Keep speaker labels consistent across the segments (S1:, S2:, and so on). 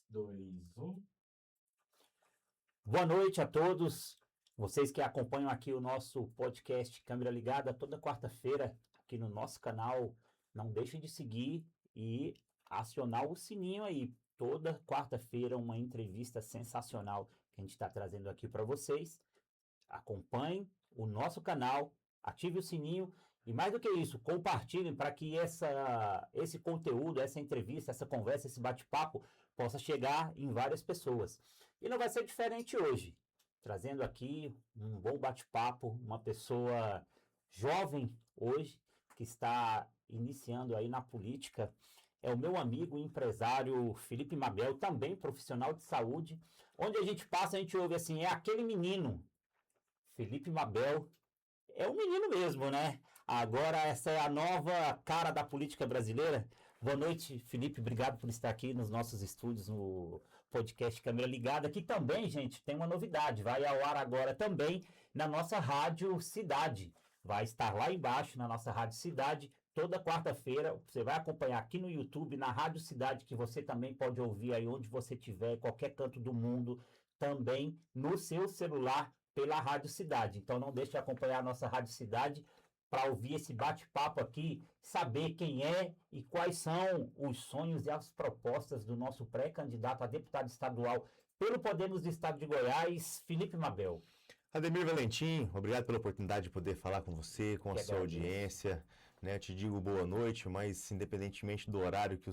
S1: Dois, um.
S2: Boa noite a todos, vocês que acompanham aqui o nosso podcast Câmera Ligada toda quarta-feira aqui no nosso canal. Não deixem de seguir e acionar o sininho aí. Toda quarta-feira uma entrevista sensacional que a gente está trazendo aqui para vocês. Acompanhem o nosso canal, ative o sininho e mais do que isso, compartilhem para que esse conteúdo, essa entrevista, essa conversa, esse bate-papo possa chegar em várias pessoas. E não vai ser diferente hoje, trazendo aqui um bom bate-papo, uma pessoa jovem hoje que está iniciando aí na política. É o meu amigo e empresário Felipe Mabel, também profissional de saúde. Onde a gente passa, a gente ouve assim, é aquele menino. Felipe Mabel é um menino mesmo, né? Agora essa é a nova cara da política brasileira. Boa noite, Felipe. Obrigado por estar aqui nos nossos estúdios no podcast Câmera Ligada. Aqui também, gente, tem uma novidade. Vai ao ar agora também na nossa Rádio Cidade. Vai estar lá embaixo na nossa Rádio Cidade. Toda quarta-feira você vai acompanhar aqui no YouTube, na Rádio Cidade, que você também pode ouvir aí onde você estiver, em qualquer canto do mundo, também no seu celular pela Rádio Cidade. Então não deixe de acompanhar a nossa Rádio Cidade para ouvir esse bate-papo aqui, saber quem é e quais são os sonhos e as propostas do nosso pré-candidato a deputado estadual pelo Podemos do Estado de Goiás, Felipe Mabel.
S3: Ademir Valentim, obrigado pela oportunidade de poder falar com você, com a sua audiência. Né? Te digo boa noite, mas independentemente do horário que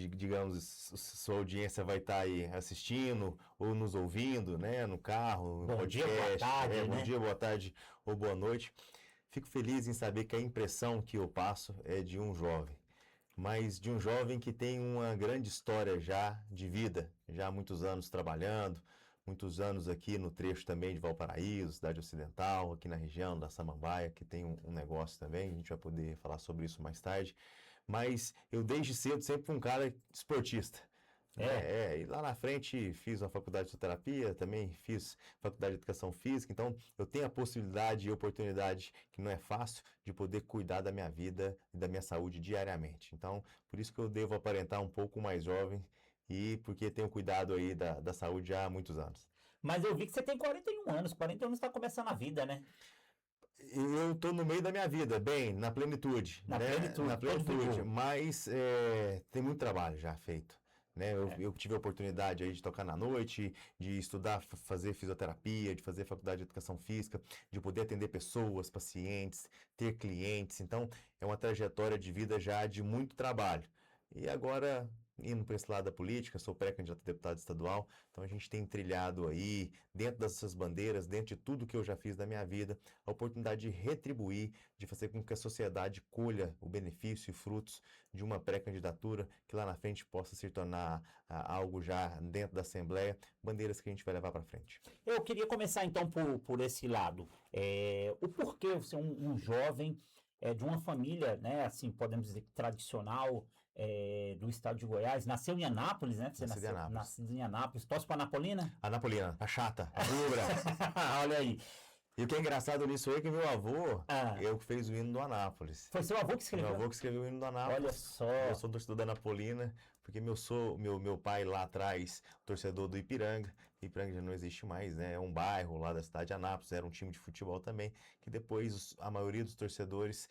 S3: digamos, sua audiência vai estar aí assistindo ou nos ouvindo, né? No carro, no podcast.
S2: Dia, boa tarde, né?
S3: Bom dia, boa tarde ou boa noite. Fico feliz em saber que a impressão que eu passo é de um jovem, mas de um jovem que tem uma grande história já de vida, já há muitos anos trabalhando, muitos anos aqui no trecho também de Valparaíso, cidade ocidental, aqui na região da Samambaia, que tem um negócio também, a gente vai poder falar sobre isso mais tarde. Mas eu desde cedo sempre fui um cara esportista. E lá na frente fiz a faculdade de fisioterapia, também fiz faculdade de educação física, então eu tenho a possibilidade e oportunidade, que não é fácil, de poder cuidar da minha vida e da minha saúde diariamente. Então, por isso que eu devo aparentar um pouco mais jovem e porque tenho cuidado aí da saúde já há muitos anos.
S2: Mas eu vi que você tem 41 anos, 41 anos está começando a vida, né?
S3: Eu estou no meio da minha vida, bem, na plenitude.
S2: Na plenitude,
S3: mas tem muito trabalho já feito. Né? Eu tive a oportunidade aí de tocar na noite, de estudar, fazer fisioterapia, de fazer faculdade de educação física, de poder atender pessoas, pacientes, ter clientes. Então, é uma trajetória de vida já de muito trabalho. E agora, indo para esse lado da política, sou pré-candidato a deputado estadual, então a gente tem trilhado aí, dentro dessas bandeiras, dentro de tudo que eu já fiz da minha vida, a oportunidade de retribuir, de fazer com que a sociedade colha o benefício e frutos de uma pré-candidatura que lá na frente possa se tornar algo já dentro da Assembleia, bandeiras que a gente vai levar para frente.
S2: Eu queria começar então por esse lado. O porquê você é um jovem de uma família, né, assim, podemos dizer, tradicional, do estado de Goiás, nasceu em Anápolis, né? Você nasceu em Anápolis. Torce para Anapolina?
S3: Anapolina, a chata, a rubra.
S2: Olha aí.
S3: E o que é engraçado nisso aí é que meu avô, eu que fez o hino do Anápolis.
S2: Foi seu avô que escreveu?
S3: Meu avô que escreveu o hino do Anápolis.
S2: Olha só.
S3: Eu sou torcedor da Anapolina, porque meu pai lá atrás, torcedor do Ipiranga. Ipiranga já não existe mais, né? É um bairro lá da cidade de Anápolis, era um time de futebol também, que depois a maioria dos torcedores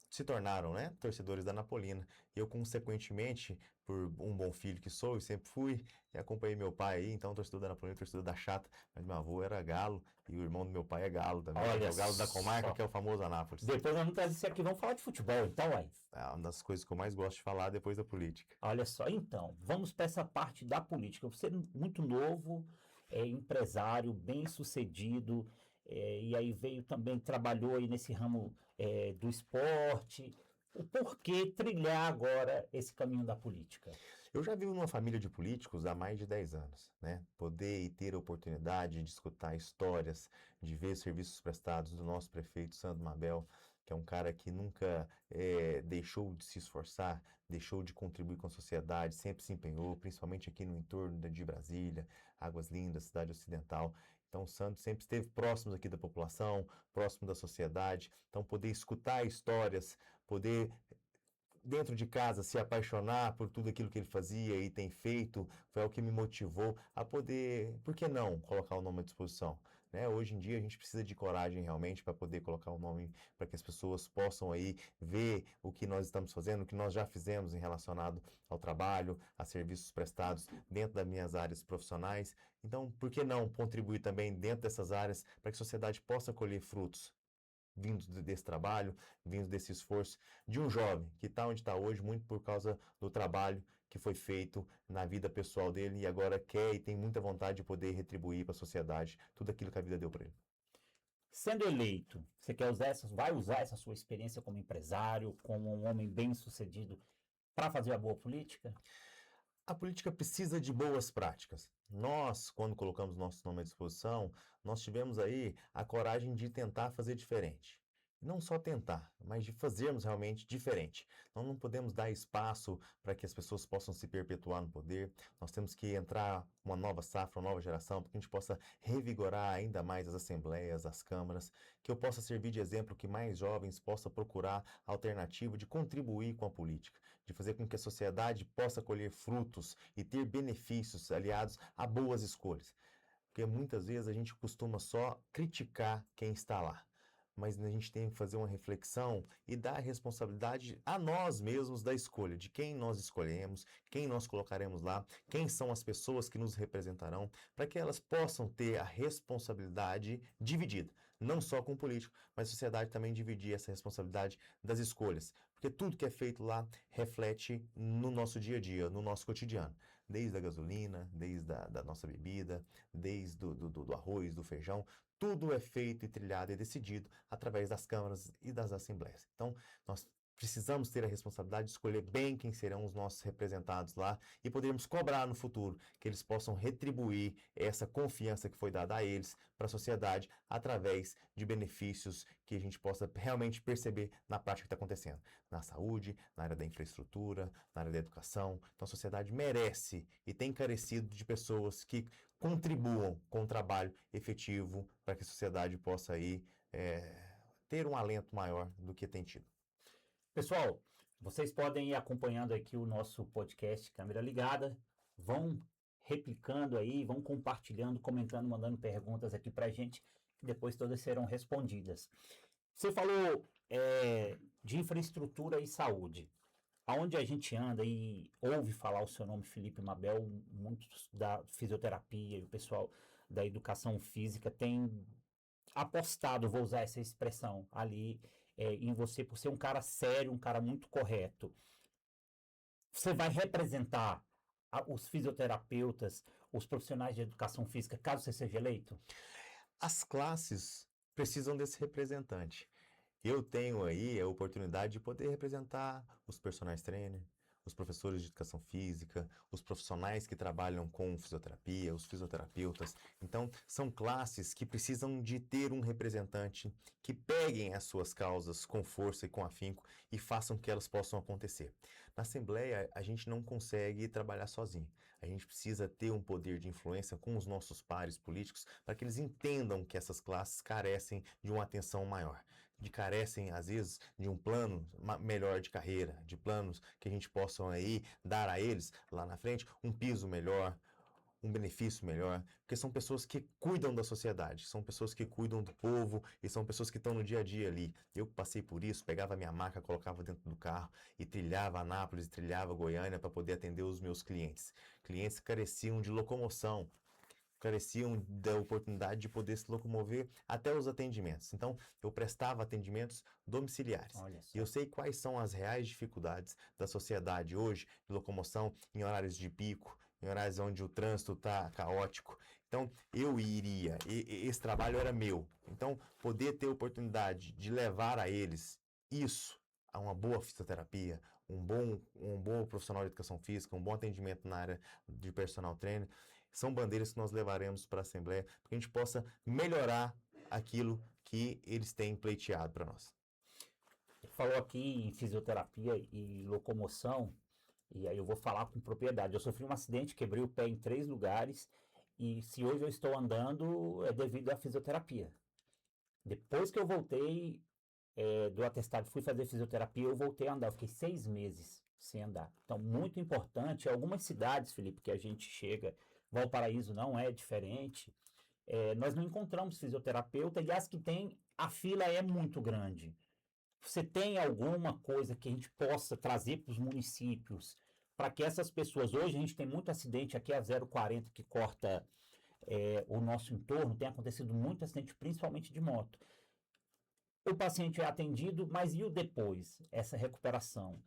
S3: se tornaram, né, torcedores da Anapolina. E eu, consequentemente, por um bom filho que sou, e sempre fui, e acompanhei meu pai aí, então torcedor da Anapolina, torcedor da Chata, mas meu avô era galo, e o irmão do meu pai é galo também.
S2: Olha,
S3: é o galo da comarca, que é o famoso Anápolis.
S2: Depois nós vamos trazer isso aqui, vamos falar de futebol, então, aí.
S3: É uma das coisas que eu mais gosto de falar depois da política.
S2: Olha só, então, vamos para essa parte da política. Você é muito novo, empresário, bem sucedido, e aí veio também, trabalhou aí nesse ramo do esporte. O porquê trilhar agora esse caminho da política?
S3: Eu já vivo numa família de políticos há mais de 10 anos, né? Poder e ter a oportunidade de escutar histórias, de ver serviços prestados do nosso prefeito Sandro Mabel, que é um cara que nunca deixou de se esforçar, deixou de contribuir com a sociedade, sempre se empenhou, principalmente aqui no entorno de Brasília, Águas Lindas, cidade ocidental. Então, o Sandro sempre esteve próximo aqui da população, próximo da sociedade. Então, poder escutar histórias, poder dentro de casa se apaixonar por tudo aquilo que ele fazia e tem feito, foi o que me motivou a poder, por que não, colocar o nome à disposição? Né? Hoje em dia a gente precisa de coragem realmente para poder colocar o nome, para que as pessoas possam aí ver o que nós estamos fazendo, o que nós já fizemos em relacionado ao trabalho, a serviços prestados dentro das minhas áreas profissionais. Então, por que não contribuir também dentro dessas áreas para que a sociedade possa colher frutos vindos desse trabalho, vindos desse esforço de um jovem que está onde está hoje, muito por causa do trabalho que foi feito na vida pessoal dele e agora quer e tem muita vontade de poder retribuir para a sociedade tudo aquilo que a vida deu para ele.
S2: Sendo eleito, você quer usar vai usar essa sua experiência como empresário, como um homem bem-sucedido para fazer a boa política?
S3: A política precisa de boas práticas. Nós, quando colocamos nosso nome à disposição, nós tivemos aí a coragem de tentar fazer diferente. Não só tentar, mas de fazermos realmente diferente. Nós não podemos dar espaço para que as pessoas possam se perpetuar no poder. Nós temos que entrar uma nova safra, uma nova geração, para que a gente possa revigorar ainda mais as assembleias, as câmaras, que eu possa servir de exemplo, que mais jovens possam procurar a alternativa de contribuir com a política, de fazer com que a sociedade possa colher frutos e ter benefícios aliados a boas escolhas. Porque muitas vezes a gente costuma só criticar quem está lá. Mas a gente tem que fazer uma reflexão e dar a responsabilidade a nós mesmos da escolha, de quem nós escolhemos, quem nós colocaremos lá, quem são as pessoas que nos representarão, para que elas possam ter a responsabilidade dividida, não só com o político, mas a sociedade também dividir essa responsabilidade das escolhas, porque tudo que é feito lá reflete no nosso dia a dia, no nosso cotidiano. Desde a gasolina, desde da nossa bebida, desde do arroz, do feijão, tudo é feito e trilhado e decidido através das câmaras e das assembleias. Então, nós precisamos ter a responsabilidade de escolher bem quem serão os nossos representados lá e podermos cobrar no futuro que eles possam retribuir essa confiança que foi dada a eles para a sociedade através de benefícios que a gente possa realmente perceber na prática que está acontecendo. Na saúde, na área da infraestrutura, na área da educação. Então, a sociedade merece e tem carecido de pessoas que contribuam com o trabalho efetivo para que a sociedade possa aí ter um alento maior do que tem tido.
S2: Pessoal, vocês podem ir acompanhando aqui o nosso podcast Câmera Ligada, vão replicando aí, vão compartilhando, comentando, mandando perguntas aqui pra gente, que depois todas serão respondidas. Você falou de infraestrutura e saúde. Aonde a gente anda e ouve falar o seu nome, Felipe Mabel, muitos da fisioterapia e o pessoal da educação física tem apostado, vou usar essa expressão, ali em você por ser um cara sério, um cara muito correto. Você vai representar os fisioterapeutas, os profissionais de educação física, caso você seja eleito?
S3: As classes precisam desse representante. Eu tenho aí a oportunidade de poder representar os personal trainers, os professores de educação física, os profissionais que trabalham com fisioterapia, os fisioterapeutas. Então, são classes que precisam de ter um representante que peguem as suas causas com força e com afinco e façam que elas possam acontecer. Na Assembleia, a gente não consegue trabalhar sozinho. A gente precisa ter um poder de influência com os nossos pares políticos para que eles entendam que essas classes carecem de uma atenção maior. Carecem, às vezes, de um plano melhor de carreira, de planos que a gente possa aí dar a eles, lá na frente, um piso melhor, um benefício melhor, porque são pessoas que cuidam da sociedade, são pessoas que cuidam do povo e são pessoas que estão no dia a dia ali. Eu passei por isso, pegava a minha maca, colocava dentro do carro e trilhava Anápolis, trilhava Goiânia para poder atender os meus clientes. Clientes que careciam de locomoção, careciam da oportunidade de poder se locomover até os atendimentos. Então, eu prestava atendimentos domiciliares. E eu sei quais são as reais dificuldades da sociedade hoje de locomoção em horários de pico, em horários onde o trânsito está caótico. Então, eu iria, esse trabalho era meu. Então, poder ter a oportunidade de levar a eles isso, a uma boa fisioterapia, um bom profissional de educação física, um bom atendimento na área de personal trainer, são bandeiras que nós levaremos para a Assembleia, para que a gente possa melhorar aquilo que eles têm pleiteado para nós.
S2: Falou aqui em fisioterapia e locomoção, e aí eu vou falar com propriedade. Eu sofri um acidente, quebrei o pé em 3 lugares, e se hoje eu estou andando é devido à fisioterapia. Depois que eu voltei, do atestado, fui fazer fisioterapia, eu voltei a andar, eu fiquei 6 meses sem andar. Então, muito importante, algumas cidades, Felipe, que a gente chega, Valparaíso não é diferente, nós não encontramos fisioterapeuta, e as que tem, a fila é muito grande. Você tem alguma coisa que a gente possa trazer para os municípios, para que essas pessoas, hoje a gente tem muito acidente, aqui é a 040 que corta o nosso entorno, tem acontecido muito acidente, principalmente de moto. O paciente é atendido, mas e o depois? Essa recuperação.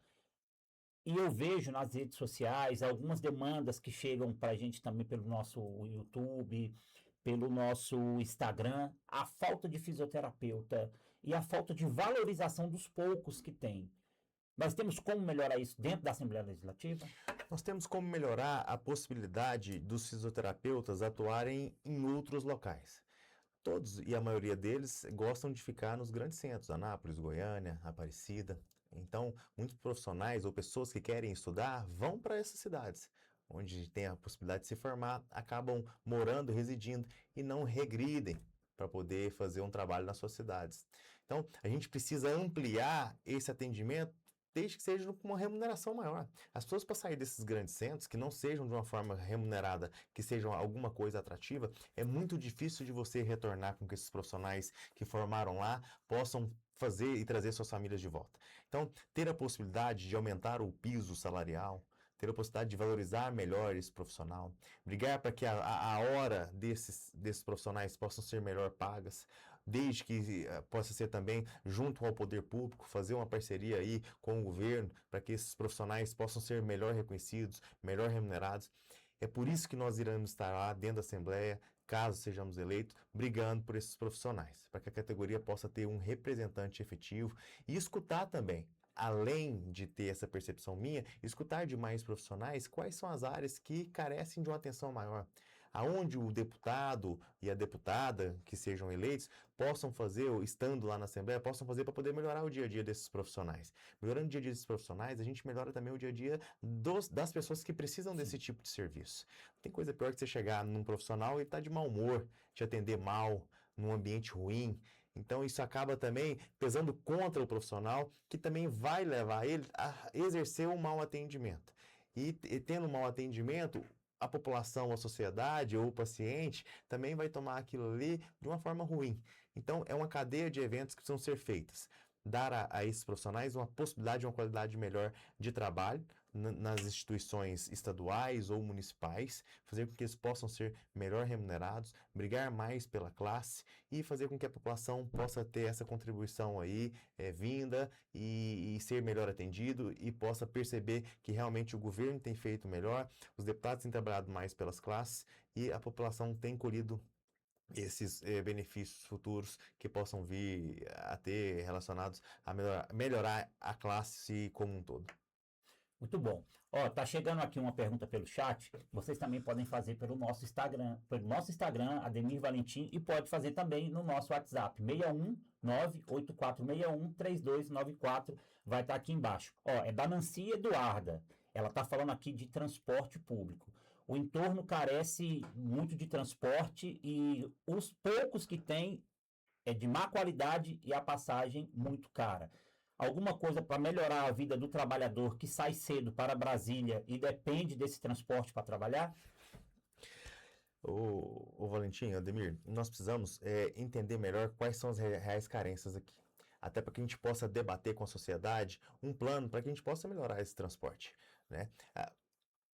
S2: E eu vejo nas redes sociais algumas demandas que chegam para a gente também pelo nosso YouTube, pelo nosso Instagram, a falta de fisioterapeuta e a falta de valorização dos poucos que tem. Nós temos como melhorar isso dentro da Assembleia Legislativa?
S3: Nós temos como melhorar a possibilidade dos fisioterapeutas atuarem em outros locais. Todos e a maioria deles gostam de ficar nos grandes centros, Anápolis, Goiânia, Aparecida. Então, muitos profissionais ou pessoas que querem estudar vão para essas cidades, onde tem a possibilidade de se formar, acabam morando, residindo e não regridem para poder fazer um trabalho nas suas cidades. Então, a gente precisa ampliar esse atendimento desde que seja com uma remuneração maior. As pessoas para sair desses grandes centros, que não sejam de uma forma remunerada, que sejam alguma coisa atrativa, é muito difícil de você retornar com que esses profissionais que formaram lá possam fazer e trazer suas famílias de volta. Então, ter a possibilidade de aumentar o piso salarial, ter a possibilidade de valorizar melhor esse profissional, brigar para que a hora desses profissionais possam ser melhor pagas, desde que possa ser também junto ao poder público, fazer uma parceria aí com o governo para que esses profissionais possam ser melhor reconhecidos, melhor remunerados. É por isso que nós iremos estar lá dentro da Assembleia, caso sejamos eleitos, brigando por esses profissionais, para que a categoria possa ter um representante efetivo e escutar também, além de ter essa percepção minha, escutar de mais profissionais quais são as áreas que carecem de uma atenção maior. Aonde o deputado e a deputada que sejam eleitos possam fazer, estando lá na Assembleia, possam fazer para poder melhorar o dia a dia desses profissionais. Melhorando o dia a dia desses profissionais, a gente melhora também o dia a dia das pessoas que precisam desse tipo de serviço. Tem coisa pior que você chegar num profissional e estar de mau humor, te atender mal, num ambiente ruim. Então isso acaba também pesando contra o profissional, que também vai levar ele a exercer um mau atendimento. E tendo um mau atendimento, a população, a sociedade ou o paciente também vai tomar aquilo ali de uma forma ruim. Então, é uma cadeia de eventos que precisam ser feitas. Dar a esses profissionais uma possibilidade de uma qualidade melhor de trabalho nas instituições estaduais ou municipais, fazer com que eles possam ser melhor remunerados, brigar mais pela classe e fazer com que a população possa ter essa contribuição aí vinda e ser melhor atendido e possa perceber que realmente o governo tem feito melhor, os deputados têm trabalhado mais pelas classes e a população tem colhido esses benefícios futuros que possam vir a ter relacionados a melhorar a classe como um todo.
S2: Muito bom. Ó, tá chegando aqui uma pergunta pelo chat. Vocês também podem fazer pelo nosso Instagram, Ademir Valentim, e pode fazer também no nosso WhatsApp, 61 98461 3294, vai estar aqui embaixo. Ó, é da Nancy Eduarda. Ela tá falando aqui de transporte público. O entorno carece muito de transporte e os poucos que tem é de má qualidade e a passagem muito cara. Alguma coisa para melhorar a vida do trabalhador que sai cedo para Brasília e depende desse transporte para trabalhar?
S3: Ô Valentim, Ademir, nós precisamos entender melhor quais são as reais carências aqui. Até para que a gente possa debater com a sociedade um plano para que a gente possa melhorar esse transporte, né?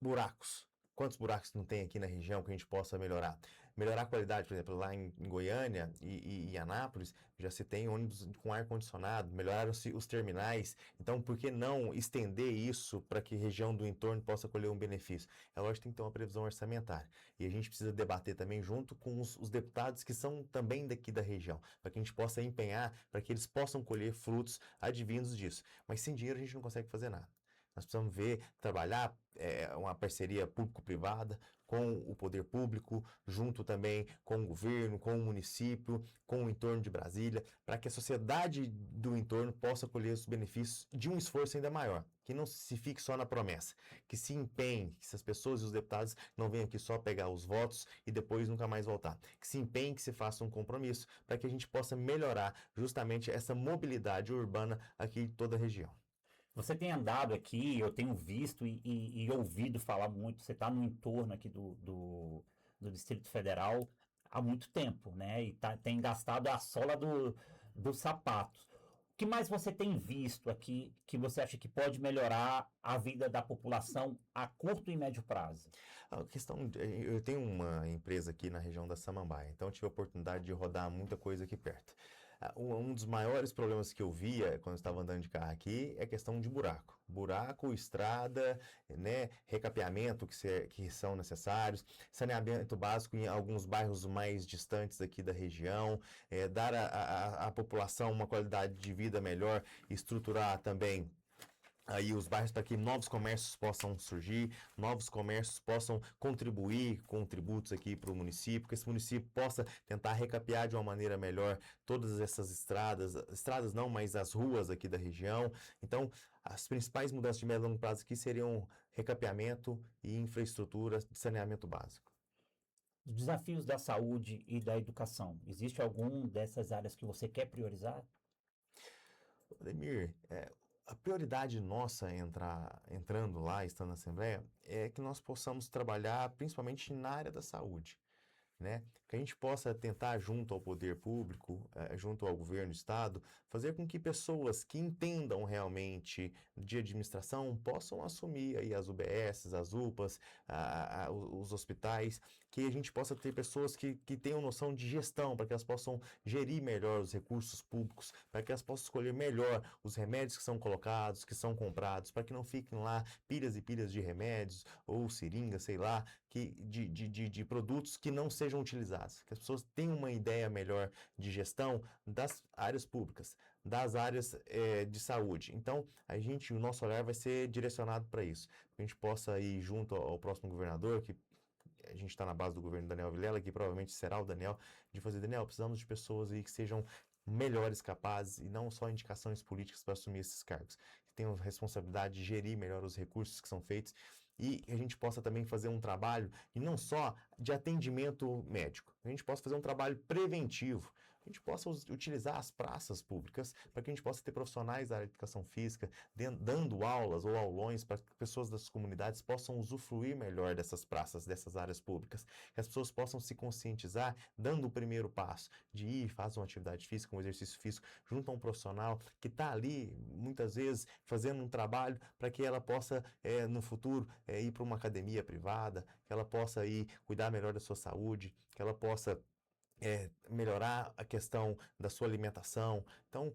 S3: Buracos. Quantos buracos não tem aqui na região que a gente possa melhorar? Melhorar a qualidade, por exemplo, lá em Goiânia e Anápolis, já se tem ônibus com ar-condicionado, melhoraram-se os terminais. Então, por que não estender isso para que a região do entorno possa colher um benefício? É lógico que tem que ter uma previsão orçamentária. E a gente precisa debater também junto com os deputados que são também daqui da região, para que a gente possa empenhar, para que eles possam colher frutos advindos disso. Mas sem dinheiro a gente não consegue fazer nada. Nós precisamos trabalhar uma parceria público-privada com o poder público, junto também com o governo, com o município, com o entorno de Brasília, para que a sociedade do entorno possa colher os benefícios de um esforço ainda maior, que não se fique só na promessa, que se empenhe, que se as pessoas e os deputados não venham aqui só pegar os votos e depois nunca mais voltar, que se empenhe, que se faça um compromisso, para que a gente possa melhorar justamente essa mobilidade urbana aqui em toda a região.
S2: Você tem andado aqui, eu tenho visto e ouvido falar muito, você está no entorno aqui do Distrito Federal há muito tempo, né? E tem gastado a sola dos sapatos. O que mais você tem visto aqui que você acha que pode melhorar a vida da população a curto e médio prazo?
S3: Eu tenho uma empresa aqui na região da Samambaia, então eu tive a oportunidade de rodar muita coisa aqui perto. Um dos maiores problemas que eu via quando eu estava andando de carro aqui é a questão de buraco. Buraco, estrada, né, recapeamento que são necessários, saneamento básico em alguns bairros mais distantes aqui da região, dar à população uma qualidade de vida melhor, estruturar também aí os bairros para que novos comércios possam surgir, novos comércios possam contribuir com tributos aqui para o município, que esse município possa tentar recapear de uma maneira melhor todas essas estradas não, mas as ruas aqui da região. Então, as principais mudanças de médio e longo prazo aqui seriam recapeamento e infraestrutura de saneamento básico.
S2: Os desafios da saúde e da educação, existe algum dessas áreas que você quer priorizar?
S3: Ademir, a prioridade nossa entrando lá, estando na Assembleia, é que nós possamos trabalhar principalmente na área da saúde, né? Que a gente possa tentar, junto ao poder público, junto ao governo do estado, fazer com que pessoas que entendam realmente de administração possam assumir aí as UBSs, as UPAs, os hospitais, que a gente possa ter pessoas que tenham noção de gestão, para que elas possam gerir melhor os recursos públicos, para que elas possam escolher melhor os remédios que são colocados, que são comprados, para que não fiquem lá pilhas e pilhas de remédios ou seringas, sei lá, de produtos que não sejam utilizados, que as pessoas tenham uma ideia melhor de gestão das áreas públicas, das áreas de saúde. Então, o nosso olhar vai ser direcionado para isso, que a gente possa ir junto ao próximo governador, que a gente está na base do governo Daniel Vilela, que provavelmente será o Daniel, de fazer, Daniel, precisamos de pessoas aí que sejam melhores, capazes, e não só indicações políticas para assumir esses cargos, que tenham responsabilidade de gerir melhor os recursos que são feitos, e a gente possa também fazer um trabalho, e não só de atendimento médico, a gente possa fazer um trabalho preventivo, a gente possa utilizar as praças públicas para que a gente possa ter profissionais da área de educação física dando aulas ou aulões para que pessoas das comunidades possam usufruir melhor dessas praças, dessas áreas públicas, que as pessoas possam se conscientizar, dando o primeiro passo de ir, fazer uma atividade física, um exercício físico, junto a um profissional que está ali, muitas vezes, fazendo um trabalho para que ela possa, no futuro, ir para uma academia privada, que ela possa ir cuidar melhor da sua saúde, que ela possa melhorar a questão da sua alimentação. Então,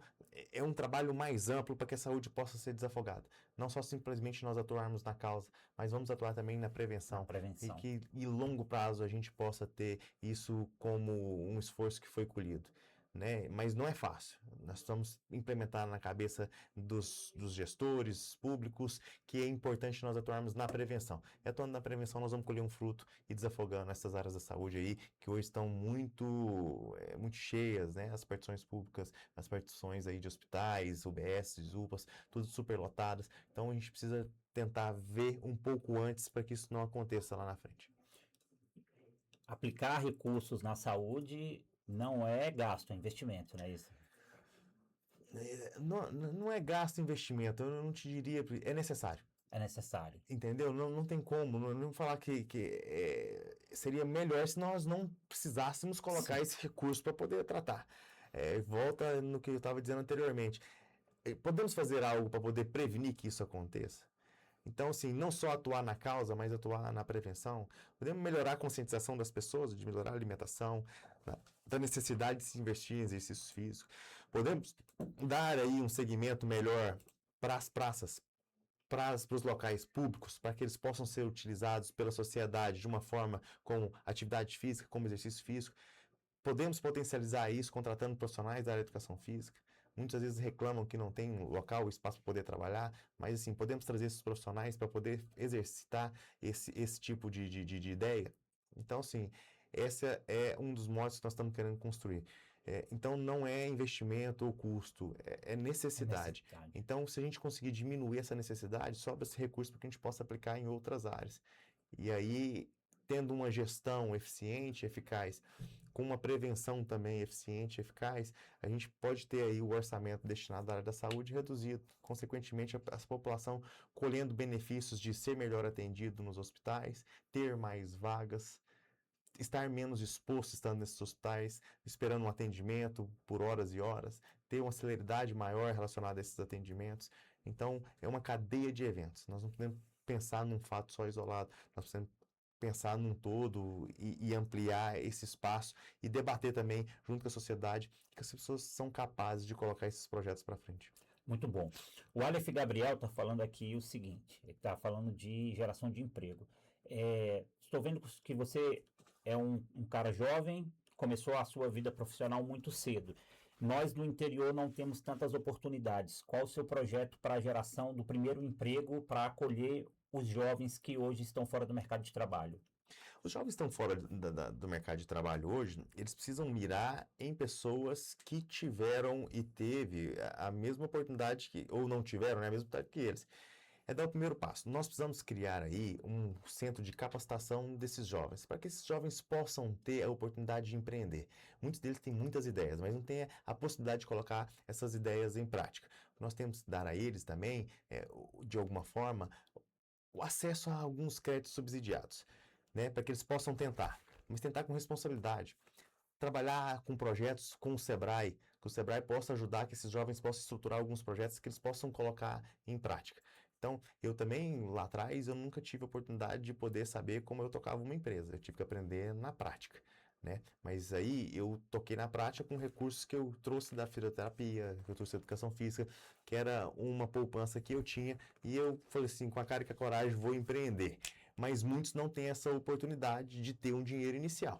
S3: é um trabalho mais amplo para que a saúde possa ser desafogada. Não só simplesmente nós atuarmos na causa, mas vamos atuar também na prevenção. E que em longo prazo a gente possa ter isso como um esforço que foi colhido. Né? Mas não é fácil. Nós precisamos implementar na cabeça dos gestores públicos que é importante nós atuarmos na prevenção. E atuando na prevenção, nós vamos colher um fruto e desafogando essas áreas da saúde aí, que hoje estão muito cheias, né? As partições públicas, as partições aí de hospitais, UBS, UPAs, tudo superlotadas. Então a gente precisa tentar ver um pouco antes para que isso não aconteça lá na frente.
S2: Aplicar recursos na saúde não é gasto, é investimento, não é isso?
S3: Não é gasto investimento, eu não te diria, é necessário.
S2: É necessário.
S3: Entendeu? Não tem como, não falar que seria melhor se nós não precisássemos colocar esse recurso para poder tratar. Volta no que eu estava dizendo anteriormente. Podemos fazer algo para poder prevenir que isso aconteça? Então, assim, não só atuar na causa, mas atuar na prevenção. Podemos melhorar a conscientização das pessoas, de melhorar a alimentação, da necessidade de se investir em exercícios físicos. Podemos dar aí um segmento melhor para as praças, para os locais públicos, para que eles possam ser utilizados pela sociedade de uma forma como atividade física, como exercício físico. Podemos potencializar isso contratando profissionais da área de educação física, muitas vezes reclamam que não tem local, espaço para poder trabalhar, mas assim, podemos trazer esses profissionais para poder exercitar esse tipo de ideia. Então, assim, esse é um dos modos que nós estamos querendo construir. Então, não é investimento ou custo, é
S2: É
S3: necessidade.
S2: necessidade.
S3: Então, se a gente conseguir diminuir essa necessidade, sobra esse recurso para que a gente possa aplicar em outras áreas. E aí, tendo uma gestão eficiente, eficaz, com uma prevenção também eficiente e eficaz, a gente pode ter aí o orçamento destinado à área da saúde reduzido. Consequentemente, a população colhendo benefícios de ser melhor atendido nos hospitais, ter mais vagas, estar menos exposto estando nesses hospitais, esperando um atendimento por horas e horas, ter uma celeridade maior relacionada a esses atendimentos. Então, é uma cadeia de eventos. Nós não podemos pensar num fato só isolado, nós precisamos pensar num todo e ampliar esse espaço e debater também, junto com a sociedade, que as pessoas são capazes de colocar esses projetos para frente.
S2: Muito bom. O Aleph Gabriel está falando aqui o seguinte: ele está falando de geração de emprego. Estou vendo que você é um cara jovem, começou a sua vida profissional muito cedo. Nós no interior não temos tantas oportunidades. Qual o seu projeto para a geração do primeiro emprego para acolher os jovens que hoje estão fora do mercado de trabalho?
S3: Os jovens que estão fora do mercado de trabalho hoje, eles precisam mirar em pessoas que tiveram e teve a mesma oportunidade que, ou não tiveram, né, a mesma oportunidade que eles. É dar o primeiro passo. Nós precisamos criar aí um centro de capacitação desses jovens, para que esses jovens possam ter a oportunidade de empreender. Muitos deles têm muitas ideias, mas não têm a possibilidade de colocar essas ideias em prática. Nós temos que dar a eles também, de alguma forma, o acesso a alguns créditos subsidiados, né, para que eles possam tentar, mas tentar com responsabilidade. Trabalhar com projetos com o Sebrae, que o Sebrae possa ajudar, que esses jovens possam estruturar alguns projetos que eles possam colocar em prática. Então, eu também, lá atrás, eu nunca tive a oportunidade de poder saber como eu tocava uma empresa. Eu tive que aprender na prática, né? Mas aí eu toquei na prática com recursos que eu trouxe da fisioterapia, que eu trouxe da educação física, que era uma poupança que eu tinha, e eu falei assim, com a cara e com a coragem, vou empreender. Mas muitos não têm essa oportunidade de ter um dinheiro inicial,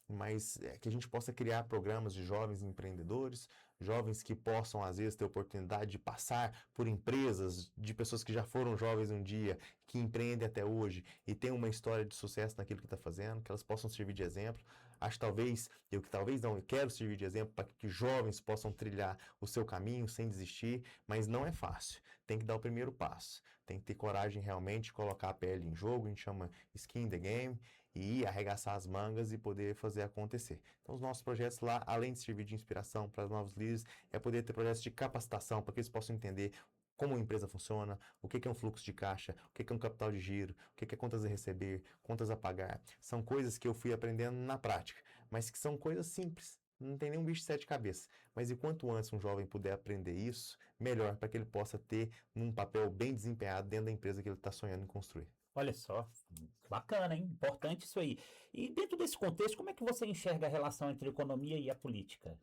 S3: mas que a gente possa criar programas de jovens empreendedores, jovens que possam, às vezes, ter oportunidade de passar por empresas de pessoas que já foram jovens um dia, que empreendem até hoje e têm uma história de sucesso naquilo que está fazendo, que elas possam servir de exemplo. Acho talvez não, eu quero servir de exemplo para que jovens possam trilhar o seu caminho sem desistir, mas não é fácil. Tem que dar o primeiro passo, tem que ter coragem realmente de colocar a pele em jogo, a gente chama skin in the game, e arregaçar as mangas e poder fazer acontecer. Então, os nossos projetos lá, além de servir de inspiração para os novos líderes, é poder ter projetos de capacitação para que eles possam entender como a empresa funciona, o que é um fluxo de caixa, o que é um capital de giro, o que é contas a receber, contas a pagar. São coisas que eu fui aprendendo na prática, mas que são coisas simples. Não tem nenhum bicho de sete cabeças. Mas e quanto antes um jovem puder aprender isso, melhor para que ele possa ter um papel bem desempenhado dentro da empresa que ele está sonhando em construir.
S2: Olha só, bacana, hein? Importante isso aí. E dentro desse contexto, como é que você enxerga a relação entre a economia e a política?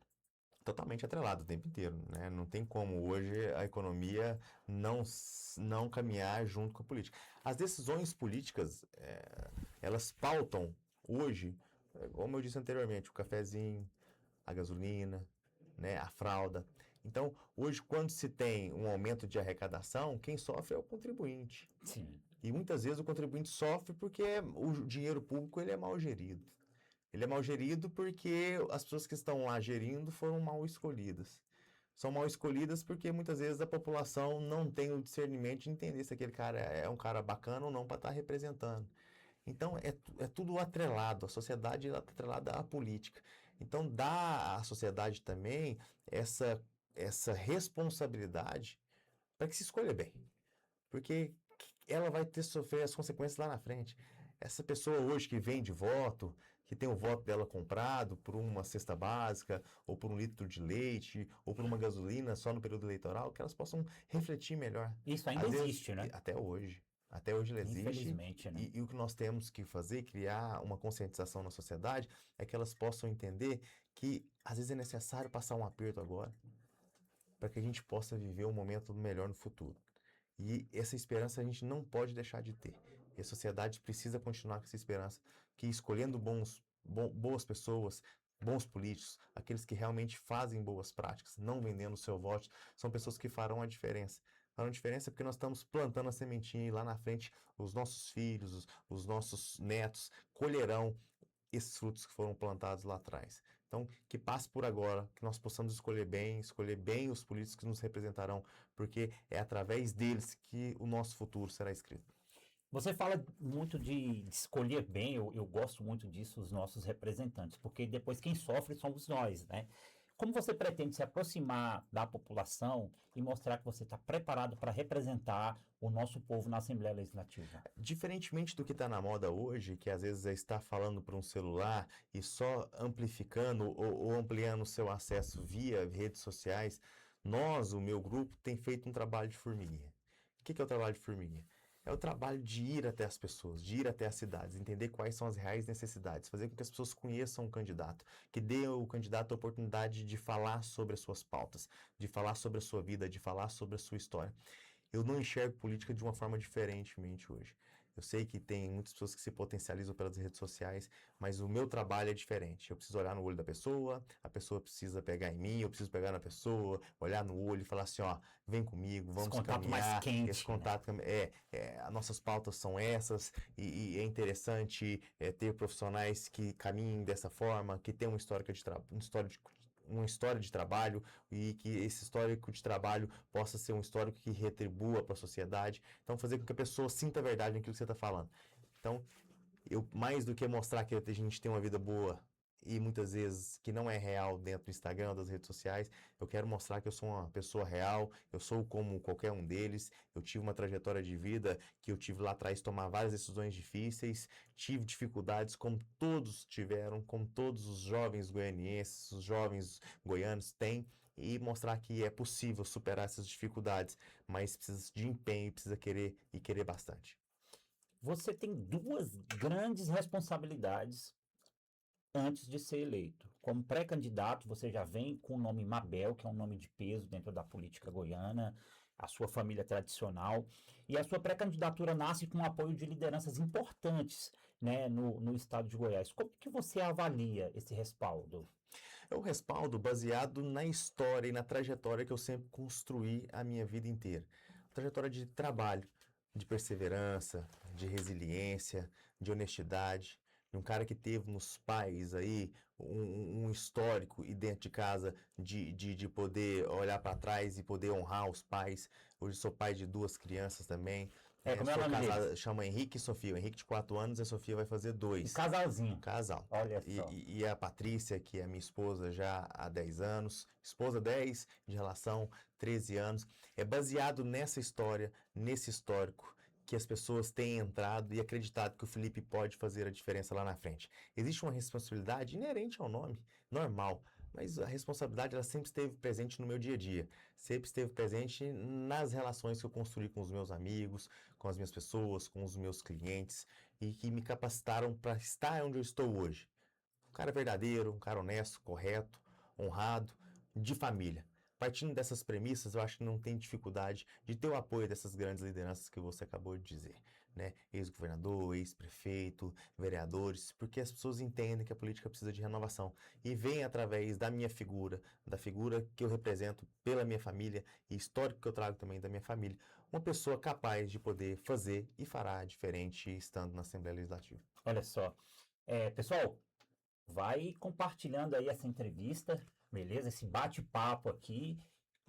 S3: Totalmente atrelado o tempo inteiro, né? Não tem como hoje a economia não caminhar junto com a política. As decisões políticas, elas pautam hoje, como eu disse anteriormente, o cafezinho, a gasolina, né? A fralda. Então, hoje, quando se tem um aumento de arrecadação, quem sofre é o contribuinte.
S2: Sim.
S3: E muitas vezes o contribuinte sofre porque o dinheiro público ele é mal gerido. Ele é mal gerido porque as pessoas que estão lá gerindo foram mal escolhidas. São mal escolhidas porque muitas vezes a população não tem o discernimento de entender se aquele cara é um cara bacana ou não para estar representando. Então é tudo atrelado, a sociedade está atrelada à política. Então dá à sociedade também essa responsabilidade para que se escolha bem. Porque ela vai ter que sofrer as consequências lá na frente. Essa pessoa hoje que vende voto, que tem o voto dela comprado por uma cesta básica, ou por um litro de leite, ou por uma gasolina só no período eleitoral, que elas possam refletir melhor.
S2: Isso ainda
S3: Às vezes,
S2: existe, né?
S3: até hoje. Até hoje ele existe.
S2: Infelizmente, né?
S3: E o que nós temos que fazer, criar uma conscientização na sociedade, é que elas possam entender que às vezes é necessário passar um aperto agora, para que a gente possa viver um momento melhor no futuro. E essa esperança a gente não pode deixar de ter. E a sociedade precisa continuar com essa esperança, que escolhendo boas pessoas, bons políticos, aqueles que realmente fazem boas práticas, não vendendo o seu voto, são pessoas que farão a diferença. Farão a diferença porque nós estamos plantando a sementinha e lá na frente os nossos filhos, os nossos netos colherão esses frutos que foram plantados lá atrás. Então, que passe por agora, que nós possamos escolher bem os políticos que nos representarão, porque é através deles que o nosso futuro será escrito.
S2: Você fala muito de escolher bem, eu gosto muito disso, os nossos representantes, porque depois quem sofre somos nós, né? Como você pretende se aproximar da população e mostrar que você está preparado para representar o nosso povo na Assembleia Legislativa?
S3: Diferentemente do que está na moda hoje, que às vezes é estar falando para um celular e só amplificando ou ampliando o seu acesso via redes sociais, nós, o meu grupo, tem feito um trabalho de formiguinha. O que é o trabalho de formiguinha? É o trabalho de ir até as pessoas, de ir até as cidades, entender quais são as reais necessidades, fazer com que as pessoas conheçam o candidato, que dê ao candidato a oportunidade de falar sobre as suas pautas, de falar sobre a sua vida, de falar sobre a sua história. Eu não enxergo política de uma forma diferentemente hoje. Eu sei que tem muitas pessoas que se potencializam pelas redes sociais, mas o meu trabalho é diferente. Eu preciso olhar no olho da pessoa, a pessoa precisa pegar em mim, eu preciso pegar na pessoa, olhar no olho e falar assim, ó, vem comigo, vamos
S2: Esse contato
S3: caminhar.
S2: mais quente,
S3: esse contato, né? As nossas pautas são essas, e é interessante ter profissionais que caminhem dessa forma, que tenham uma história de trabalho e que esse histórico de trabalho possa ser um histórico que retribua para a sociedade. Então, fazer com que a pessoa sinta a verdade naquilo que você está falando. Então, mais do que mostrar que a gente tem uma vida boa e muitas vezes que não é real dentro do Instagram, das redes sociais, eu quero mostrar que eu sou uma pessoa real, eu sou como qualquer um deles, eu tive uma trajetória de vida que eu tive lá atrás tomar várias decisões difíceis, tive dificuldades como todos tiveram, como todos os jovens goianienses, os jovens goianos têm, e mostrar que é possível superar essas dificuldades, mas precisa de empenho, precisa querer e querer bastante.
S2: Você tem duas grandes responsabilidades antes de ser eleito. Como pré-candidato, você já vem com o nome Mabel, que é um nome de peso dentro da política goiana, a sua família tradicional, e a sua pré-candidatura nasce com o apoio de lideranças importantes, né, no estado de Goiás. Como que você avalia esse respaldo?
S3: É um respaldo baseado na história e na trajetória que eu sempre construí a minha vida inteira. Trajetória de trabalho, de perseverança, de resiliência, de honestidade, de um cara que teve nos pais aí um histórico e dentro de casa de poder olhar para trás e poder honrar os pais. Hoje sou pai de 2 crianças também.
S2: Como é o
S3: Sou
S2: nome
S3: casado,
S2: deles?
S3: chama Henrique e Sofia. O Henrique de 4 anos e a Sofia vai fazer 2.
S2: Casalzinho.
S3: Casal.
S2: Olha só.
S3: E a Patrícia, que é minha esposa já há 10 anos, esposa 10, de relação 13 anos, é baseado nessa história, nesse histórico, que as pessoas têm entrado e acreditado que o Felipe pode fazer a diferença lá na frente. Existe uma responsabilidade inerente ao nome, normal, mas a responsabilidade ela sempre esteve presente no meu dia a dia, sempre esteve presente nas relações que eu construí com os meus amigos, com as minhas pessoas, com os meus clientes e que me capacitaram para estar onde eu estou hoje. Um cara verdadeiro, um cara honesto, correto, honrado, de família. Partindo dessas premissas, eu acho que não tem dificuldade de ter o apoio dessas grandes lideranças que você acabou de dizer, né? Ex-governador, ex-prefeito, vereadores, porque as pessoas entendem que a política precisa de renovação e vem através da minha figura, da figura que eu represento pela minha família e histórico que eu trago também da minha família, uma pessoa capaz de poder fazer e fará diferente estando na Assembleia Legislativa.
S2: Olha só. Pessoal, vai compartilhando aí essa entrevista, beleza? Esse bate-papo aqui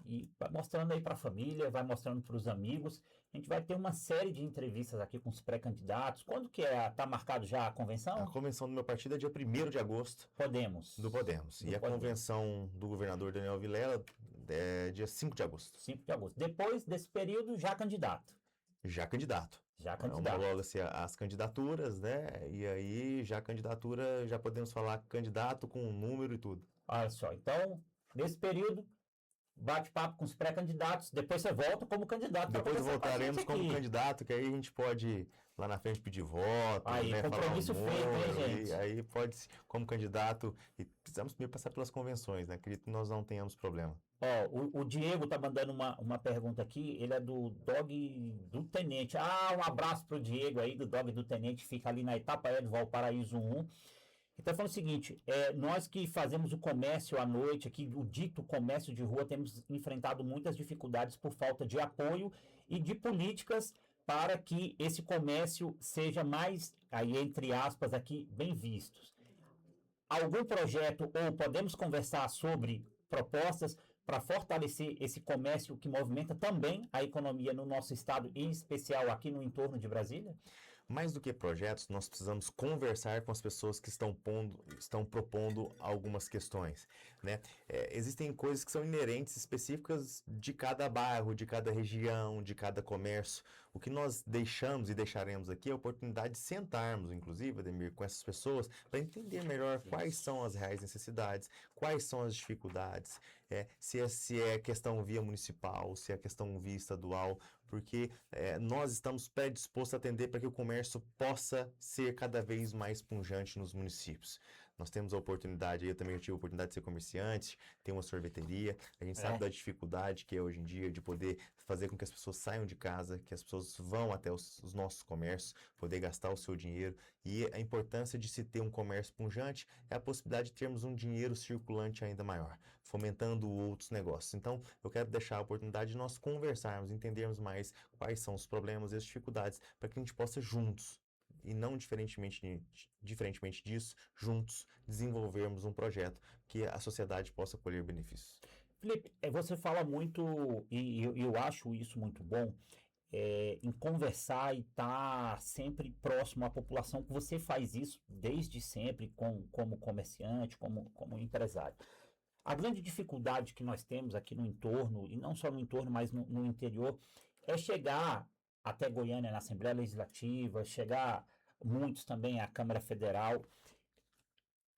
S2: e vai mostrando aí para a família, vai mostrando para os amigos. A gente vai ter uma série de entrevistas aqui com os pré-candidatos. Quando que tá marcado já a convenção?
S3: A convenção do meu partido é dia 1º de agosto.
S2: Podemos.
S3: Do Podemos. E a convenção do governador Daniel Vilela é dia 5 de agosto.
S2: 5 de agosto. Depois desse período, já candidato.
S3: Já candidato.
S2: Já candidato.
S3: Homologa-se as candidaturas, né? E aí, já candidatura, já podemos falar candidato com número e tudo.
S2: Olha só, então, nesse período, bate-papo com os pré-candidatos, depois você volta como candidato.
S3: Depois voltaremos como candidato, que aí a gente pode lá na frente pedir voto,
S2: aí,
S3: né?
S2: Compromisso feito, hein, gente?
S3: E aí pode, como candidato, e precisamos primeiro passar pelas convenções, né? Acredito que nós não tenhamos problema.
S2: Ó, o Diego tá mandando uma pergunta aqui, ele é do Dog do Tenente. Um abraço pro Diego aí, do Dog do Tenente, fica ali na Itapaé do Valparaíso 1. Então, falando o seguinte, nós que fazemos o comércio à noite, aqui, o dito comércio de rua, temos enfrentado muitas dificuldades por falta de apoio e de políticas para que esse comércio seja mais, aí entre aspas, aqui, bem visto. Algum projeto ou podemos conversar sobre propostas para fortalecer esse comércio que movimenta também a economia no nosso estado, em especial aqui no entorno de Brasília?
S3: Mais do que projetos, nós precisamos conversar com as pessoas que estão propondo algumas questões, né? Existem coisas que são inerentes, específicas de cada bairro, de cada região, de cada comércio. O que nós deixamos e deixaremos aqui é a oportunidade de sentarmos, inclusive, Ademir, com essas pessoas para entender melhor quais são as reais necessidades, quais são as dificuldades, se é questão via municipal, se é questão via estadual, porque nós estamos predispostos a atender para que o comércio possa ser cada vez mais pujante nos municípios. Nós temos a oportunidade, eu também tive a oportunidade de ser comerciante, ter uma sorveteria, a gente sabe da dificuldade que é hoje em dia de poder fazer com que as pessoas saiam de casa, que as pessoas vão até os nossos comércios, poder gastar o seu dinheiro, e a importância de se ter um comércio pujante é a possibilidade de termos um dinheiro circulante ainda maior, fomentando outros negócios. Então, eu quero deixar a oportunidade de nós conversarmos, entendermos mais quais são os problemas e as dificuldades, para que a gente possa juntos, e não diferentemente disso, juntos desenvolvermos um projeto que a sociedade possa colher benefícios.
S2: Felipe, você fala muito, e eu acho isso muito bom, em conversar e estar sempre próximo à população, que você faz isso desde sempre como comerciante, como empresário. A grande dificuldade que nós temos aqui no entorno, e não só no entorno, mas no interior, é chegar até Goiânia na Assembleia Legislativa, chegar muitos também à Câmara Federal.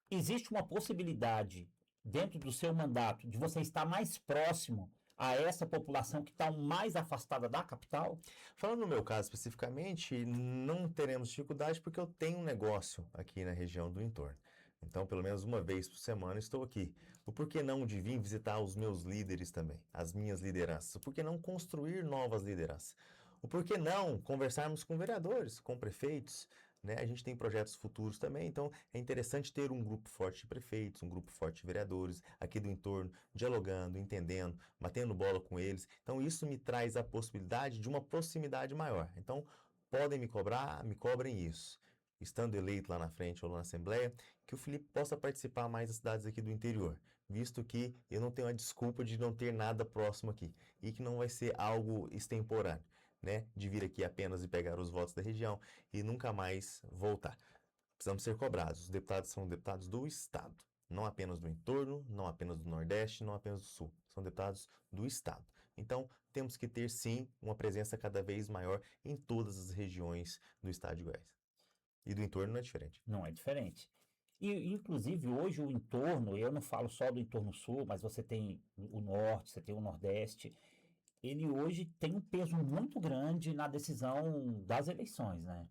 S2: Existe uma possibilidade, dentro do seu mandato, de você estar mais próximo a essa população que está mais afastada da capital?
S3: Falando no meu caso especificamente, não teremos dificuldade porque eu tenho um negócio aqui na região do entorno. Então, pelo menos uma vez por semana estou aqui. O porquê não de vir visitar os meus líderes também, as minhas lideranças? O porquê não construir novas lideranças? O porquê não conversarmos com vereadores, com prefeitos, né? A gente tem projetos futuros também, então é interessante ter um grupo forte de prefeitos, um grupo forte de vereadores aqui do entorno, dialogando, entendendo, batendo bola com eles. Então isso me traz a possibilidade de uma proximidade maior. Então podem me cobrar, me cobrem isso. Estando eleito lá na frente ou na Assembleia, que o Felipe possa participar mais das cidades aqui do interior, visto que eu não tenho a desculpa de não ter nada próximo aqui e que não vai ser algo extemporâneo, né, de vir aqui apenas e pegar os votos da região e nunca mais voltar. Precisamos ser cobrados. Os deputados são deputados do Estado, não apenas do entorno, não apenas do Nordeste, não apenas do Sul. São deputados do Estado. Então, temos que ter, sim, uma presença cada vez maior em todas as regiões do Estado de Goiás. E do entorno não é diferente.
S2: Não é diferente. E, inclusive, hoje o entorno, eu não falo só do entorno sul, mas você tem o norte, você tem o nordeste, ele hoje tem um peso muito grande na decisão das eleições, né?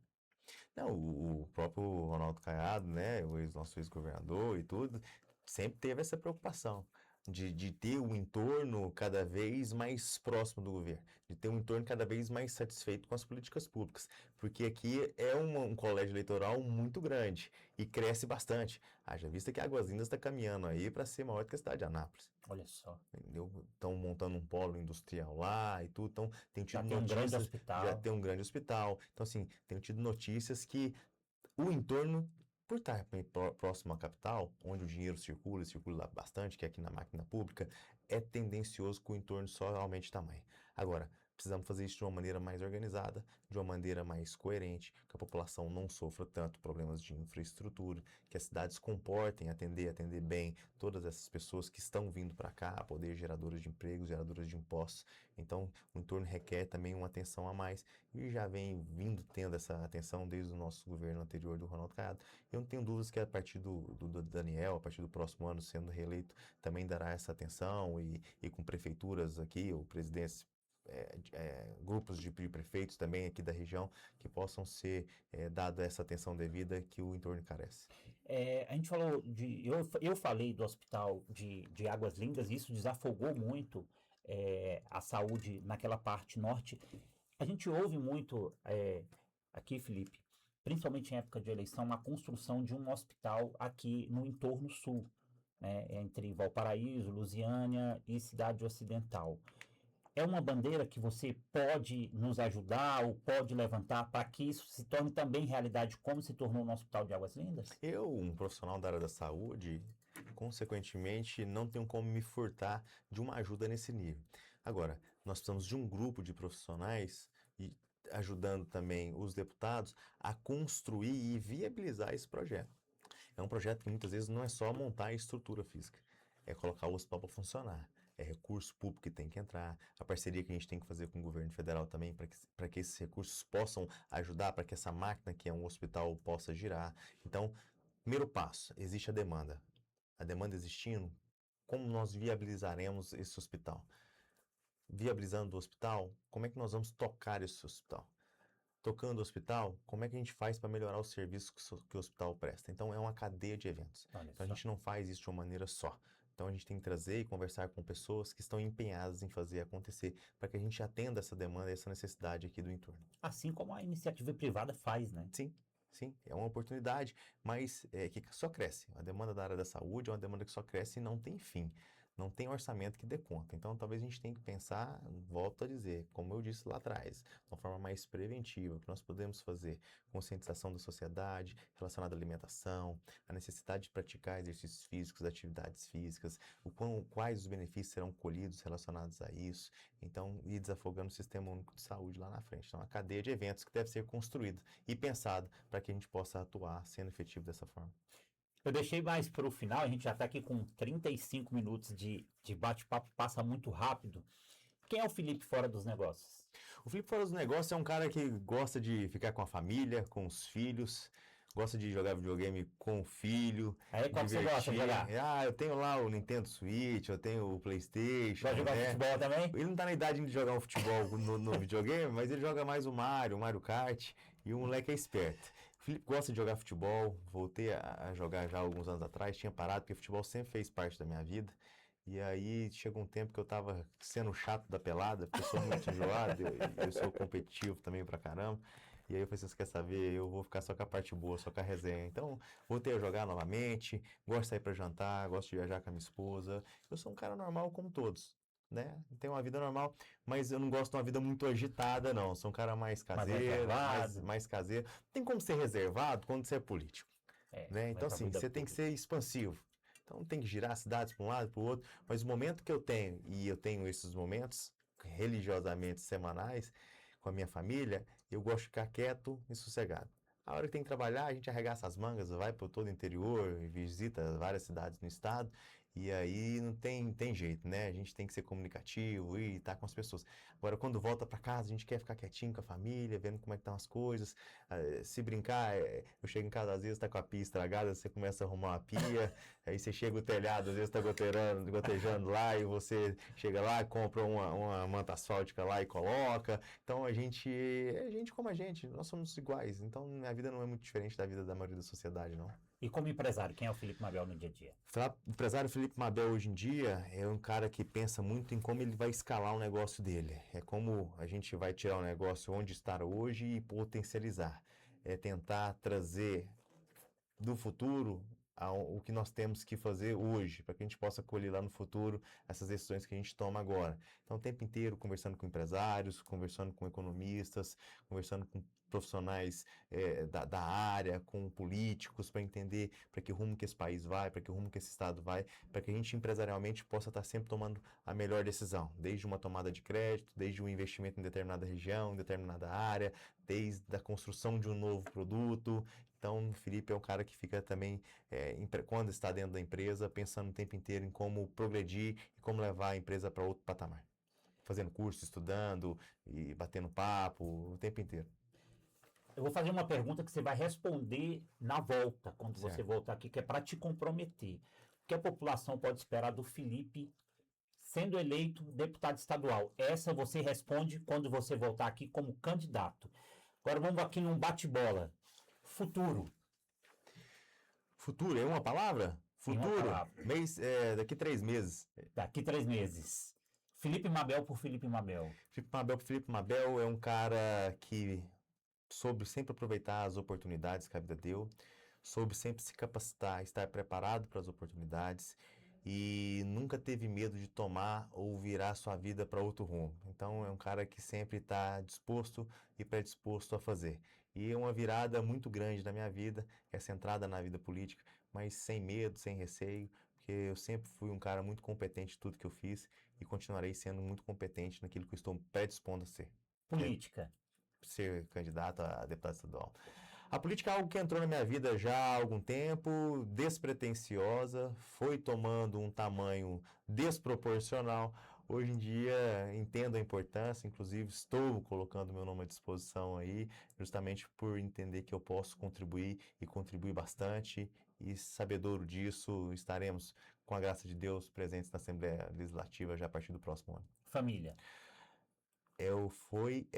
S3: Não, o próprio Ronaldo Caiado, né, nosso ex-governador e tudo, sempre teve essa preocupação de ter um entorno cada vez mais próximo do governo, de ter um entorno cada vez mais satisfeito com as políticas públicas, porque aqui é um colégio eleitoral muito grande e cresce bastante. Haja vista que Águas Lindas está caminhando aí para ser maior do que a cidade de Anápolis.
S2: Olha só.
S3: Entendeu? Estão montando um polo industrial lá e tudo, então tem tido
S2: Já tem um grande
S3: notícias,
S2: hospital.
S3: já tem um grande hospital. Então, assim, tenho tido notícias que o entorno, por estar próximo à capital, onde o dinheiro circula e circula bastante, que é aqui na máquina pública, é tendencioso que o entorno só aumente de tamanho. Agora, precisamos fazer isso de uma maneira mais organizada, de uma maneira mais coerente, que a população não sofra tanto problemas de infraestrutura, que as cidades comportem, atender bem todas essas pessoas que estão vindo para cá, poder geradoras de empregos, geradoras de impostos. Então, o entorno requer também uma atenção a mais e já vem vindo tendo essa atenção desde o nosso governo anterior do Ronaldo Caiado. Eu não tenho dúvidas que a partir do Daniel, a partir do próximo ano sendo reeleito, também dará essa atenção e com prefeituras aqui, ou presidentes, grupos de prefeitos também aqui da região que possam ser dado essa atenção devida que o entorno carece.
S2: A gente falou eu falei do hospital de Águas Lindas, e isso desafogou muito a saúde naquela parte norte. A gente ouve muito aqui, Felipe, principalmente em época de eleição, a construção de um hospital aqui no entorno sul, né, entre Valparaíso, Lusiânia e Cidade Ocidental. É uma bandeira que você pode nos ajudar ou pode levantar para que isso se torne também realidade, como se tornou no Hospital de Águas Lindas?
S3: Eu, um profissional da área da saúde, consequentemente, não tenho como me furtar de uma ajuda nesse nível. Agora, nós precisamos de um grupo de profissionais e ajudando também os deputados a construir e viabilizar esse projeto. É um projeto que muitas vezes não é só montar a estrutura física, é colocar o hospital para funcionar. É recurso público que tem que entrar, a parceria que a gente tem que fazer com o governo federal também para que esses recursos possam ajudar, para que essa máquina que é um hospital possa girar. Então, primeiro passo, existe a demanda. A demanda existindo, como nós viabilizaremos esse hospital? Viabilizando o hospital, como é que nós vamos tocar esse hospital? Tocando o hospital, como é que a gente faz para melhorar os serviços que o hospital presta? Então, é uma cadeia de eventos.
S2: Olha
S3: Então, a
S2: só.
S3: gente não faz isso de uma maneira só. Então, a gente tem que trazer e conversar com pessoas que estão empenhadas em fazer acontecer, para que a gente atenda essa demanda e essa necessidade aqui do entorno.
S2: Assim como a iniciativa privada faz, né?
S3: Sim, sim, é uma oportunidade, mas que só cresce. A demanda da área da saúde é uma demanda que só cresce e não tem fim. Não tem orçamento que dê conta. Então, talvez a gente tenha que pensar, volto a dizer, como eu disse lá atrás, de uma forma mais preventiva, o que nós podemos fazer, conscientização da sociedade relacionada à alimentação, a necessidade de praticar exercícios físicos, atividades físicas, quais os benefícios serão colhidos relacionados a isso. Então, ir desafogando o Sistema Único de Saúde lá na frente. Então, uma cadeia de eventos que deve ser construída e pensada para que a gente possa atuar sendo efetivo dessa forma.
S2: Eu deixei mais para o final, a gente já está aqui com 35 minutos de bate-papo, passa muito rápido. Quem é o Felipe fora dos negócios?
S3: O Felipe fora dos negócios é um cara que gosta de ficar com a família, com os filhos, gosta de jogar videogame com o filho.
S2: Aí, qual que você gosta de jogar?
S3: Eu tenho lá o Nintendo Switch, eu tenho o PlayStation.
S2: Vai jogar futebol também?
S3: Ele não tá na idade de jogar um futebol no videogame, mas ele joga mais o Mario Kart, e o moleque é esperto. O Felipe gosta de jogar futebol, voltei a jogar já alguns anos atrás, tinha parado, porque futebol sempre fez parte da minha vida. E aí chegou um tempo que eu tava sendo chato da pelada, porque eu sou muito enjoado, eu sou competitivo também pra caramba. E aí eu falei, você quer saber, eu vou ficar só com a parte boa, só com a resenha. Então, voltei a jogar novamente, gosto de sair pra jantar, gosto de viajar com a minha esposa. Eu sou um cara normal como todos, né? Tenho uma vida normal, mas eu não gosto de uma vida muito agitada, não. Sou um cara mais caseiro, mais caseiro. Tem como ser reservado quando você é político, né? Então, assim, você tem que ser expansivo. Então tem que girar cidades para um lado, para o outro, mas o momento que eu tenho, e eu tenho esses momentos religiosamente semanais com a minha família, eu gosto de ficar quieto e sossegado. A hora que tem que trabalhar, a gente arregaça as mangas, vai para todo o interior, visita várias cidades no estado, e aí não tem jeito, né? A gente tem que ser comunicativo e estar com as pessoas. Agora, quando volta para casa, a gente quer ficar quietinho com a família, vendo como é que estão as coisas. Se brincar, eu chego em casa, às vezes tá com a pia estragada, você começa a arrumar a pia, aí você chega o telhado, às vezes tá gotejando lá, e você chega lá, compra uma manta asfáltica lá e coloca. Então, a gente como a gente, nós somos iguais. Então, minha vida não é muito diferente da vida da maioria da sociedade, não.
S2: E como empresário, quem é o Felipe Mabel no dia a dia?
S3: O empresário Felipe Mabel hoje em dia é um cara que pensa muito em como ele vai escalar o negócio dele. É como a gente vai tirar o negócio onde está hoje e potencializar. É tentar trazer do futuro o que nós temos que fazer hoje, para que a gente possa colher lá no futuro essas decisões que a gente toma agora. Então, o tempo inteiro conversando com empresários, conversando com economistas, conversando com profissionais da área, com políticos, para entender para que rumo que esse país vai, para que rumo que esse estado vai, para que a gente empresarialmente possa estar sempre tomando a melhor decisão, desde uma tomada de crédito, desde um investimento em determinada região, em determinada área, desde a construção de um novo produto. Então, o Felipe é um cara que fica também, quando está dentro da empresa, pensando o tempo inteiro em como progredir e como levar a empresa para outro patamar. Fazendo curso, estudando e batendo papo o tempo inteiro.
S2: Eu vou fazer uma pergunta que você vai responder na volta, quando você voltar aqui, que é para te comprometer. O que a população pode esperar do Felipe sendo eleito deputado estadual? Essa você responde quando você voltar aqui como candidato. Agora vamos aqui num bate-bola. Futuro.
S3: Futuro é uma palavra? Futuro?
S2: Uma palavra.
S3: Daqui 3 meses.
S2: Daqui 3 meses. Felipe Mabel por Felipe Mabel.
S3: Felipe Mabel por Felipe Mabel é um cara que soube sempre aproveitar as oportunidades que a vida deu, soube sempre se capacitar, estar preparado para as oportunidades e nunca teve medo de tomar ou virar sua vida para outro rumo. Então é um cara que sempre está disposto e predisposto a fazer. E é uma virada muito grande na minha vida, essa entrada na vida política, mas sem medo, sem receio, porque eu sempre fui um cara muito competente em tudo que eu fiz e continuarei sendo muito competente naquilo que eu estou predispondo a ser, que é
S2: Política.
S3: ser candidato a deputado estadual. A política é algo que entrou na minha vida já há algum tempo, despretensiosa, foi tomando um tamanho desproporcional. Hoje em dia entendo a importância, inclusive estou colocando meu nome à disposição aí, justamente por entender que eu posso contribuir e contribuir bastante, e sabedor disso, estaremos, com a graça de Deus, presentes na Assembleia Legislativa já a partir do próximo ano.
S2: Família.
S3: Foi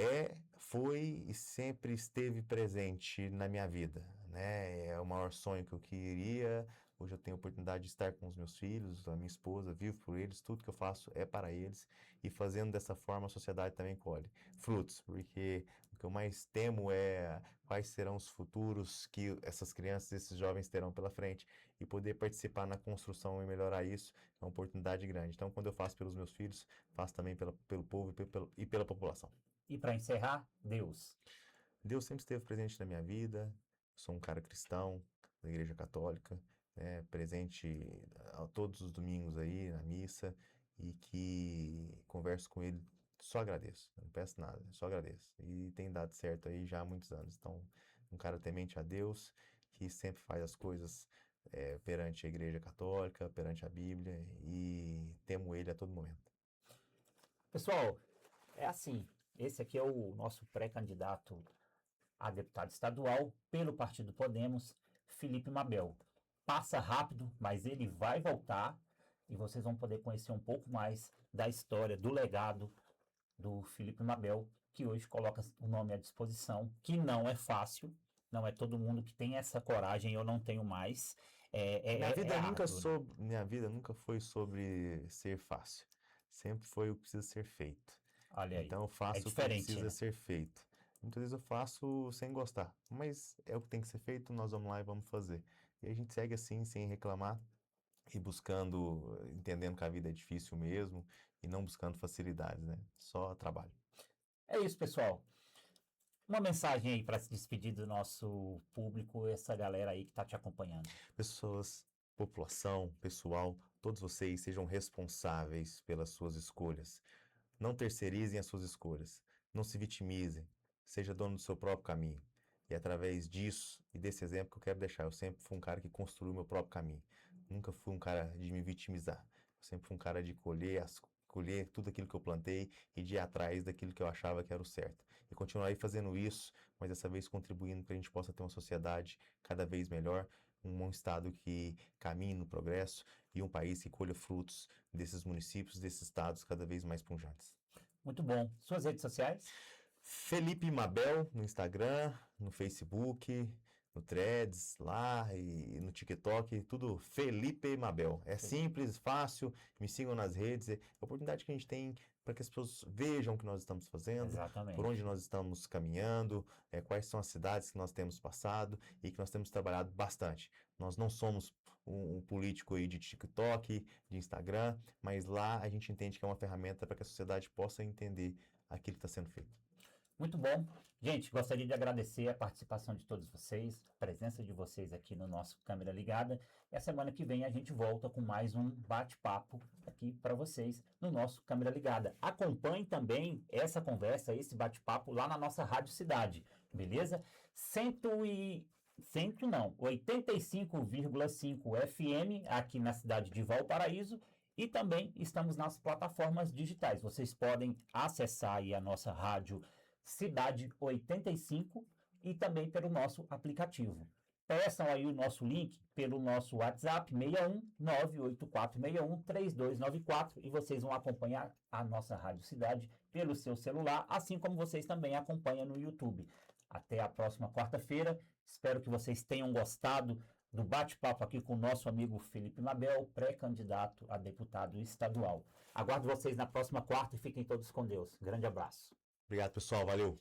S3: e sempre esteve presente na minha vida, né? É o maior sonho que eu queria. Hoje eu tenho a oportunidade de estar com os meus filhos, a minha esposa, vivo por eles, tudo que eu faço é para eles. E fazendo dessa forma, a sociedade também colhe frutos, porque o que eu mais temo é quais serão os futuros que essas crianças, esses jovens terão pela frente. E poder participar na construção e melhorar isso é uma oportunidade grande. Então, quando eu faço pelos meus filhos, faço também pelo povo e pela população.
S2: E para encerrar, Deus.
S3: Deus sempre esteve presente na minha vida. Sou um cara cristão da Igreja Católica, né, presente a todos os domingos aí na missa e que converso com Ele, só agradeço. Não peço nada, só agradeço. E tem dado certo aí já há muitos anos. Então, um cara temente a Deus que sempre faz as coisas perante a Igreja Católica, perante a Bíblia e temo Ele a todo momento.
S2: Pessoal, é assim, esse aqui é o nosso pré-candidato a deputado estadual pelo Partido Podemos, Felipe Mabel. Passa rápido, mas ele vai voltar e vocês vão poder conhecer um pouco mais da história, do legado do Felipe Mabel, que hoje coloca o nome à disposição, que não é fácil, não é todo mundo que tem essa coragem, eu não tenho mais.
S3: Minha vida nunca foi sobre ser fácil. Sempre foi o que precisa ser feito.
S2: Olha aí,
S3: então eu faço o que precisa ser feito. Muitas vezes eu faço sem gostar, mas é o que tem que ser feito, nós vamos lá e vamos fazer. E a gente segue assim, sem reclamar e buscando, entendendo que a vida é difícil mesmo e não buscando facilidades, né? Só trabalho.
S2: É isso, pessoal. Uma mensagem aí para se despedir do nosso público, essa galera aí que está te acompanhando.
S3: Pessoas, população, pessoal, todos vocês sejam responsáveis pelas suas escolhas. Não terceirizem as suas escolhas. Não se vitimizem. Seja dono do seu próprio caminho. E através disso e desse exemplo que eu quero deixar, eu sempre fui um cara que construiu o meu próprio caminho. Nunca fui um cara de me vitimizar. Eu sempre fui um cara de colher tudo aquilo que eu plantei e de ir atrás daquilo que eu achava que era o certo. E continuarei fazendo isso, mas dessa vez contribuindo para a gente possa ter uma sociedade cada vez melhor, um estado que caminhe no progresso e um país que colha frutos desses municípios, desses estados cada vez mais pujantes.
S2: Muito bom. Suas redes sociais?
S3: Felipe Mabel no Instagram, no Facebook, no Threads lá e no TikTok, tudo Felipe Mabel. É simples, fácil, me sigam nas redes. É a oportunidade que a gente tem para que as pessoas vejam o que nós estamos fazendo,
S2: Exatamente.
S3: Por onde nós estamos caminhando, quais são as cidades que nós temos passado e que nós temos trabalhado bastante. Nós não somos um político aí de TikTok, de Instagram, mas lá a gente entende que é uma ferramenta para que a sociedade possa entender aquilo que está sendo feito.
S2: Muito bom. Gente, gostaria de agradecer a participação de todos vocês, a presença de vocês aqui no nosso Câmera Ligada. E a semana que vem a gente volta com mais um bate-papo aqui para vocês no nosso Câmera Ligada. Acompanhe também essa conversa, esse bate-papo lá na nossa Rádio Cidade, beleza? 85,5 FM aqui na cidade de Valparaíso. E também estamos nas plataformas digitais. Vocês podem acessar aí a nossa rádio Cidade 85 e também pelo nosso aplicativo. Peçam aí o nosso link pelo nosso WhatsApp 61 98461 3294 e vocês vão acompanhar a nossa Rádio Cidade pelo seu celular, assim como vocês também acompanham no YouTube. Até a próxima quarta-feira. Espero que vocês tenham gostado do bate-papo aqui com o nosso amigo Felipe Mabel, pré-candidato a deputado estadual. Aguardo vocês na próxima quarta e fiquem todos com Deus. Grande abraço.
S3: Obrigado, pessoal. Valeu.